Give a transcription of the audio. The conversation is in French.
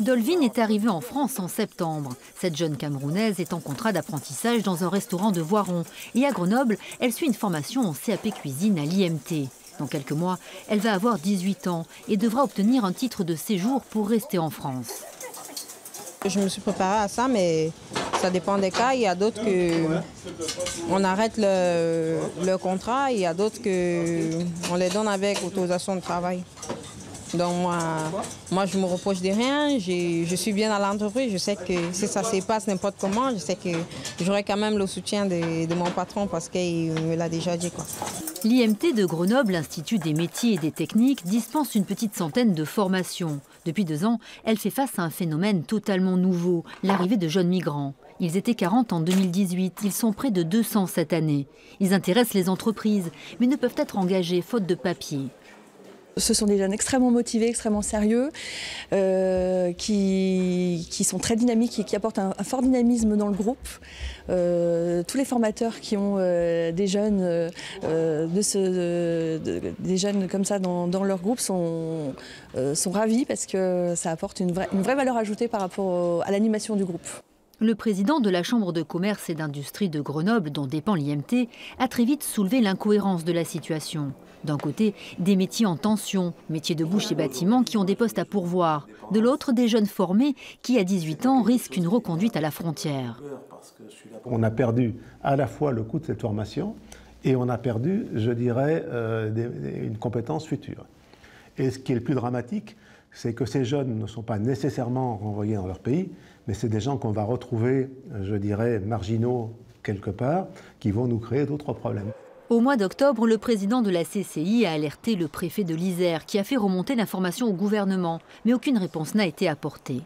Dolvin est arrivée en France en septembre. Cette jeune Camerounaise est en contrat d'apprentissage dans un restaurant de Voiron. Et à Grenoble, elle suit une formation en CAP cuisine à l'IMT. Dans quelques mois, elle va avoir 18 ans et devra obtenir un titre de séjour pour rester en France. Je me suis préparée à ça, mais ça dépend des cas. Il y a d'autres qu'on arrête le contrat, il y a d'autres qu'on les donne avec autorisation de travail. Donc moi je me reproche de rien, je suis bien dans l'entreprise, je sais que si ça se passe n'importe comment, je sais que j'aurai quand même le soutien de mon patron parce qu'il me l'a déjà dit, quoi. L'IMT de Grenoble, l'Institut des métiers et des techniques, dispense une petite centaine de formations. Depuis 2 ans, elle fait face à un phénomène totalement nouveau, l'arrivée de jeunes migrants. Ils étaient 40 en 2018, ils sont près de 200 cette année. Ils intéressent les entreprises, mais ne peuvent être engagés faute de papiers. Ce sont des jeunes extrêmement motivés, extrêmement sérieux, qui sont très dynamiques et qui apportent un fort dynamisme dans le groupe. Tous les formateurs qui ont des jeunes, des jeunes comme ça dans leur groupe sont ravis parce que ça apporte une vraie valeur ajoutée par rapport à l'animation du groupe. Le président de la Chambre de commerce et d'industrie de Grenoble, dont dépend l'IMT, a très vite soulevé l'incohérence de la situation. D'un côté, des métiers en tension, métiers de bouche et bâtiments qui ont des postes à pourvoir. De l'autre, des jeunes formés qui, à 18 ans, risquent une reconduite à la frontière. On a perdu à la fois le coût de cette formation et on a perdu, je dirais, une compétence future. Et ce qui est le plus dramatique, c'est que ces jeunes ne sont pas nécessairement renvoyés dans leur pays, mais c'est des gens qu'on va retrouver, je dirais, marginaux quelque part, qui vont nous créer d'autres problèmes. Au mois d'octobre, le président de la CCI a alerté le préfet de l'Isère qui a fait remonter l'information au gouvernement, mais aucune réponse n'a été apportée.